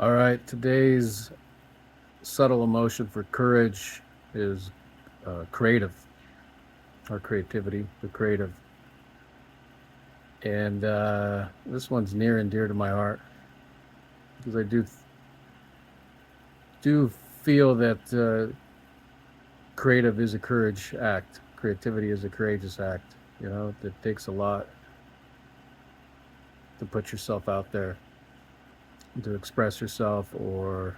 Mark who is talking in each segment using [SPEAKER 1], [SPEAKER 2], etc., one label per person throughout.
[SPEAKER 1] All right, today's subtle emotion for courage is creative, or creativity, the creative. And this one's near and dear to my heart because I do feel that creative is a courage act. Creativity is a courageous act. You know, it takes a lot to put yourself out there, to express yourself, or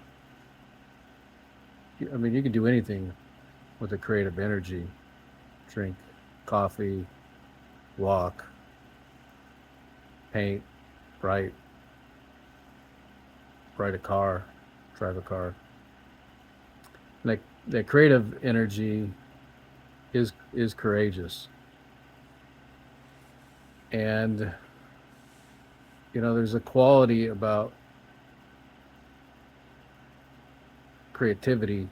[SPEAKER 1] I mean, you can do anything with a creative energy. Drink coffee, walk, paint, write, write a car, drive a car. Like that creative energy is courageous. And you know, there's a quality about creativity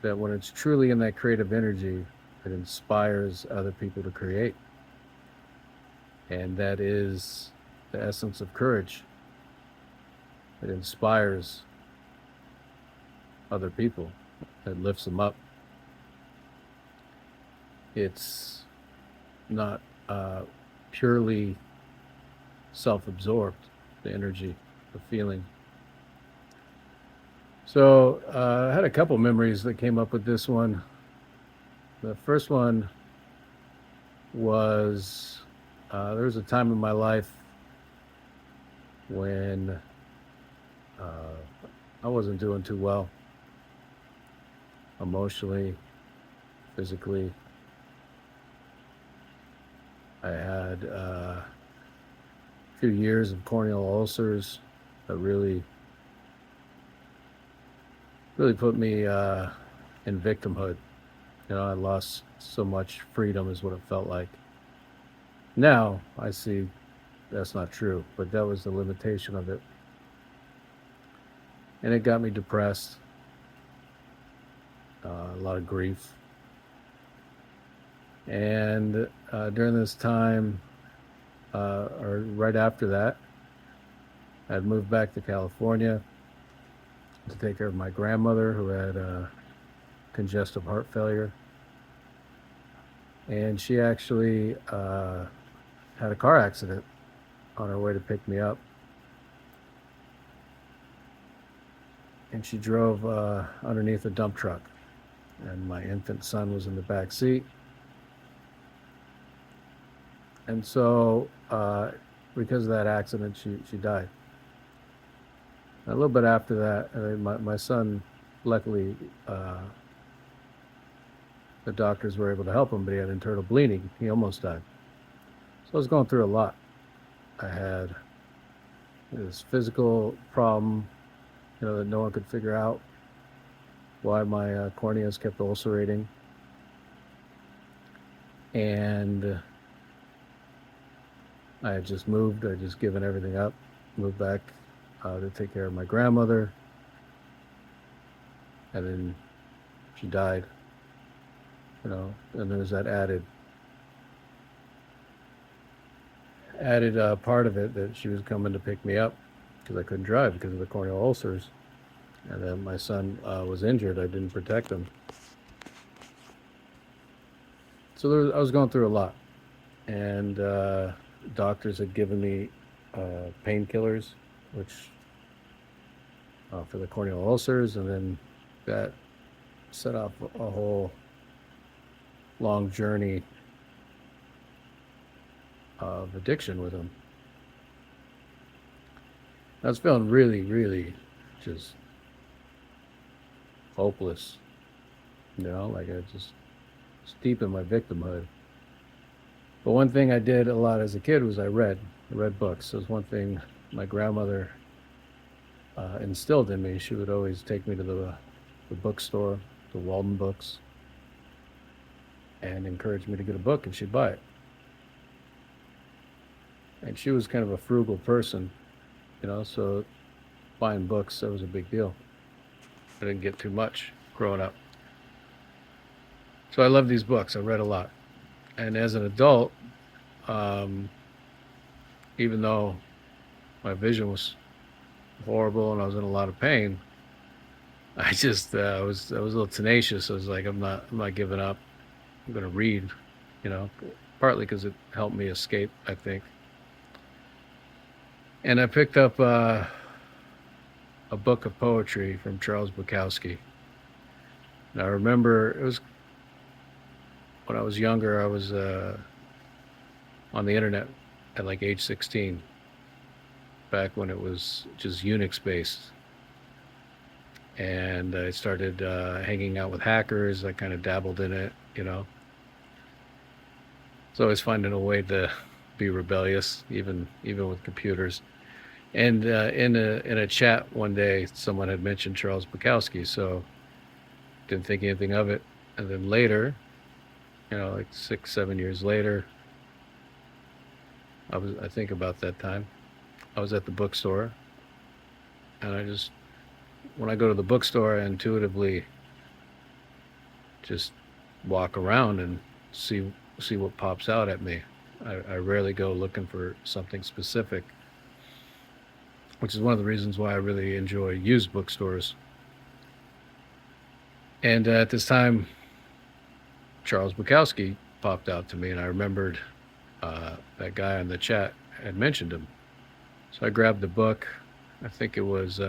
[SPEAKER 1] that when it's truly in that creative energy, it inspires other people to create. And that is the essence of courage. It inspires other people. It lifts them up. It's not purely self-absorbed, the energy, the feeling. So I had a couple memories that came up with this one. The first one was there was a time in my life when uh, I wasn't doing too well emotionally, physically. I had a few years of corneal ulcers that really put me in victimhood. You know, I lost so much freedom, is what it felt like. Now I see that's not true, but that was the limitation of it. And it got me depressed, a lot of grief. And during this time, or right after that, I'd moved back to California to take care of my grandmother who had congestive heart failure. And she actually had a car accident on her way to pick me up. And she drove underneath a dump truck. And my infant son was in the back seat. And so, because of that accident, she died. A little bit after that, my son, luckily, the doctors were able to help him, but he had internal bleeding. He almost died. So I was going through a lot. I had this physical problem, you know, that no one could figure out why my corneas kept ulcerating. And I had just moved. I had just given everything up, moved back to take care of my grandmother. And then she died, you know, and there's that added part of it that she was coming to pick me up because I couldn't drive because of the corneal ulcers. And then my son was injured. I didn't protect him. So I was going through a lot. And doctors had given me painkillers, which for the corneal ulcers. And then that set off a whole long journey of addiction with them. I was feeling really, really just hopeless, you know, like I just was deep in my victimhood. But one thing I did a lot as a kid was I read books. It was one thing my grandmother instilled in me. She would always take me to the bookstore, the Walden Books, and encourage me to get a book, and she'd buy it. And she was kind of a frugal person, you know, so buying books, that was a big deal. I didn't get too much growing up. So I love these books. I read a lot. And as an adult, um, even though my vision was horrible and I was in a lot of pain, I just I was a little tenacious. I was like, I'm not giving up. I'm gonna read, you know, partly because it helped me escape, I think. And I picked up a book of poetry from Charles Bukowski. And I remember it was when I was younger. I was on the internet at like age 16, back when it was just Unix based. And I started hanging out with hackers. I kind of dabbled in it, you know. It's always finding a way to be rebellious, even with computers. And in a chat one day, someone had mentioned Charles Bukowski, so didn't think anything of it. And then later, like 6, 7 years later, I think about that time, I was at the bookstore, and when I go to the bookstore, I intuitively just walk around and see what pops out at me. I rarely go looking for something specific, which is one of the reasons why I really enjoy used bookstores. And at this time, Charles Bukowski popped out to me, and I remembered that guy in the chat had mentioned him. So I grabbed the book. I think it was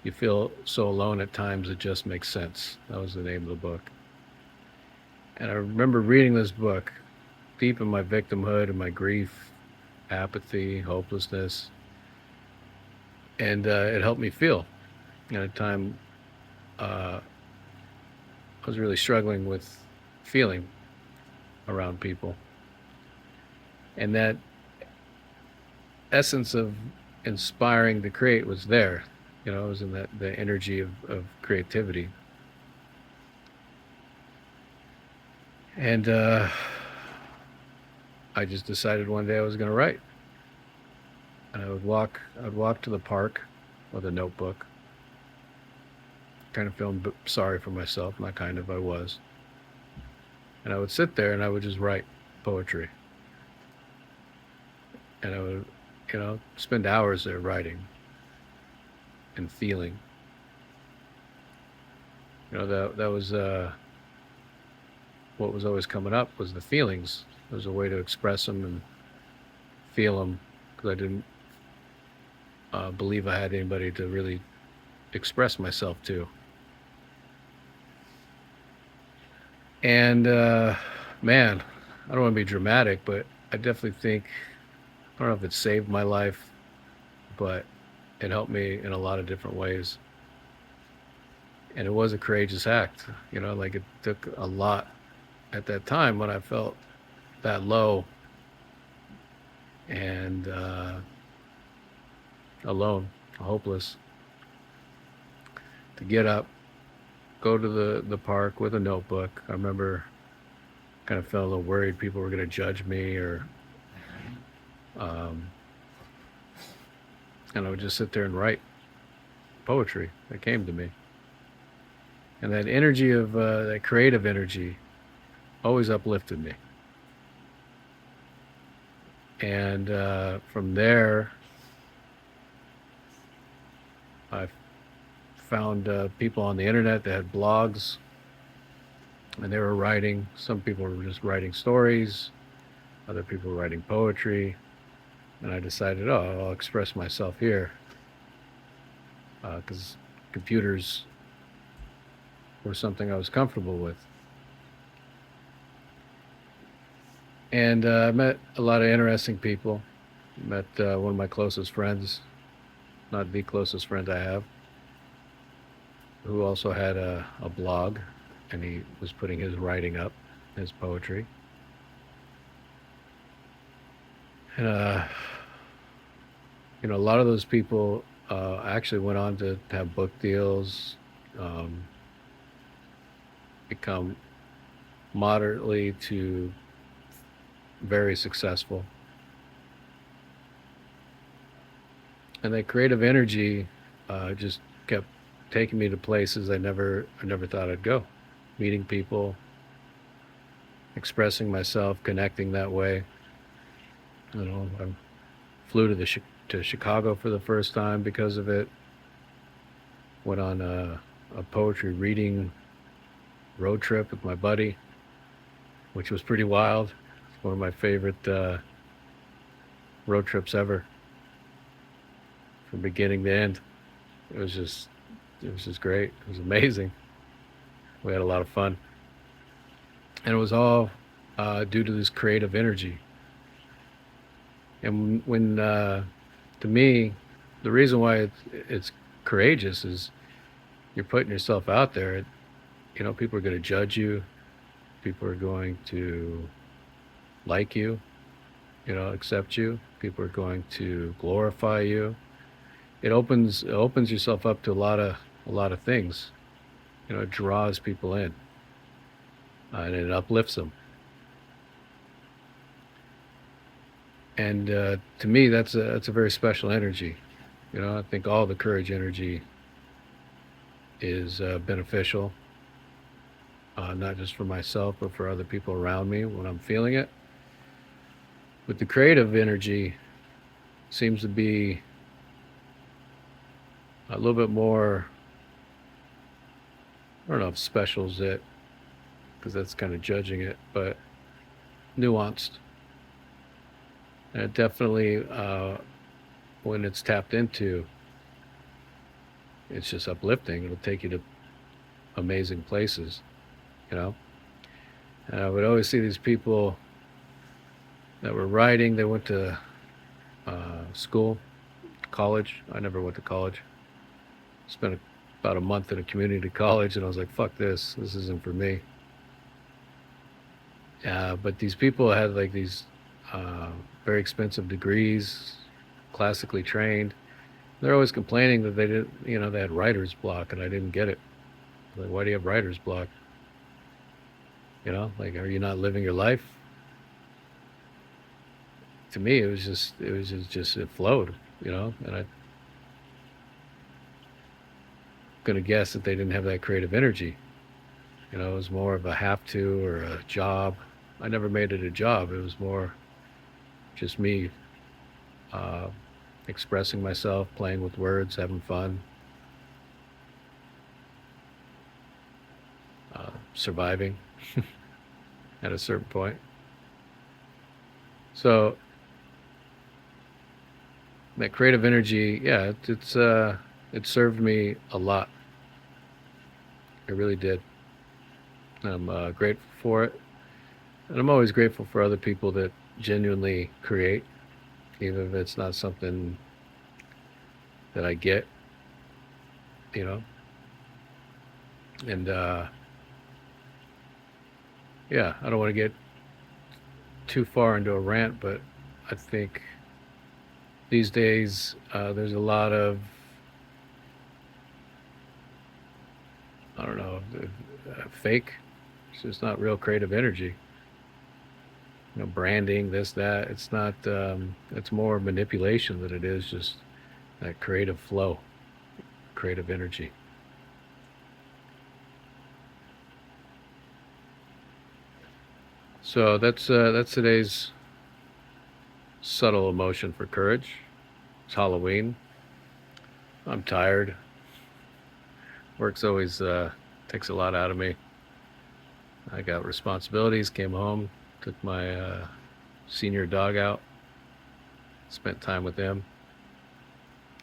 [SPEAKER 1] You Feel So Alone at Times It Just Makes Sense. That was the name of the book. And I remember reading this book deep in my victimhood and my grief, apathy, hopelessness. And it helped me feel. At a time, I was really struggling with feeling around people. And that essence of inspiring to create was there. It was in the energy of creativity. And I just decided one day I was going to write. And I'd walk to the park with a notebook. Kind of feeling sorry for myself, not kind of, I was. And I would sit there and I would just write poetry. And I would, spend hours there writing and feeling. That was what was always coming up was the feelings. There was a way to express them and feel them, because I didn't believe I had anybody to really express myself to. And man, I don't want to be dramatic, but I definitely think, I don't know if it saved my life, but it helped me in a lot of different ways. And it was a courageous act, like it took a lot at that time when I felt that low and alone, hopeless, to get up, go to the park with a notebook. I remember kind of felt a little worried people were going to judge me, or and I would just sit there and write poetry that came to me. And that energy of that creative energy always uplifted me. And from there, I found people on the internet that had blogs, and they were writing. Some people were just writing stories, other people were writing poetry. And I decided, I'll express myself here, because computers were something I was comfortable with. And I met a lot of interesting people. Met one of my closest friends, not the closest friend I have, who also had a blog, and he was putting his writing up, his poetry. And a lot of those people actually went on to have book deals, become moderately to very successful. And that creative energy just kept taking me to places I never thought I'd go. Meeting people, expressing myself, connecting that way. I flew to to Chicago for the first time because of it. Went on a poetry reading road trip with my buddy, which was pretty wild. It's one of my favorite road trips ever, from beginning to end. It was just great. It was amazing. We had a lot of fun, and it was all due to this creative energy. And when to me, the reason why it's courageous is you're putting yourself out there. You know, people are going to judge you. People are going to like you, you know, accept you. People are going to glorify you. It opens yourself up to a lot of things. You know, it draws people in, and it uplifts them. And to me, that's a very special energy. You know, I think all the courage energy is beneficial, not just for myself, but for other people around me when I'm feeling it. But the creative energy seems to be a little bit more, I don't know if special is it, because that's kind of judging it, but nuanced. And it definitely, when it's tapped into, it's just uplifting. It'll take you to amazing places, you know. And I would always see these people that were writing. They went to school, college. I never went to college. Spent about a month in a community college, and I was like, "Fuck this! This isn't for me." But these people had like these uh, very expensive degrees, classically trained. They're always complaining that they didn't, you know, they had writer's block, and I didn't get it. Like, why do you have writer's block? You know, like, are you not living your life? To me, it was just it flowed, you know, and I'm gonna guess that they didn't have that creative energy. You know, it was more of a have to or a job. I never made it a job. It was more just me uh, expressing myself, playing with words, having fun, surviving at a certain point. So that creative energy, yeah, it served me a lot. It really did. I'm grateful for it, and I'm always grateful for other people that genuinely create, even if it's not something that I get, you know. And yeah, I don't want to get too far into a rant, but I think these days there's a lot of, I don't know, fake. It's just not real creative energy. You know, branding, this, that. It's not. It's more manipulation than it is just that creative flow, creative energy. So that's today's subtle emotion for courage. It's Halloween. I'm tired. Work's always takes a lot out of me. I got responsibilities. Came home, took my senior dog out, spent time with him,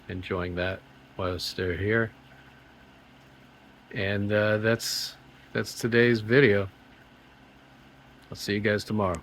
[SPEAKER 1] enjoying that while I was still here. And that's today's video. I'll see you guys tomorrow.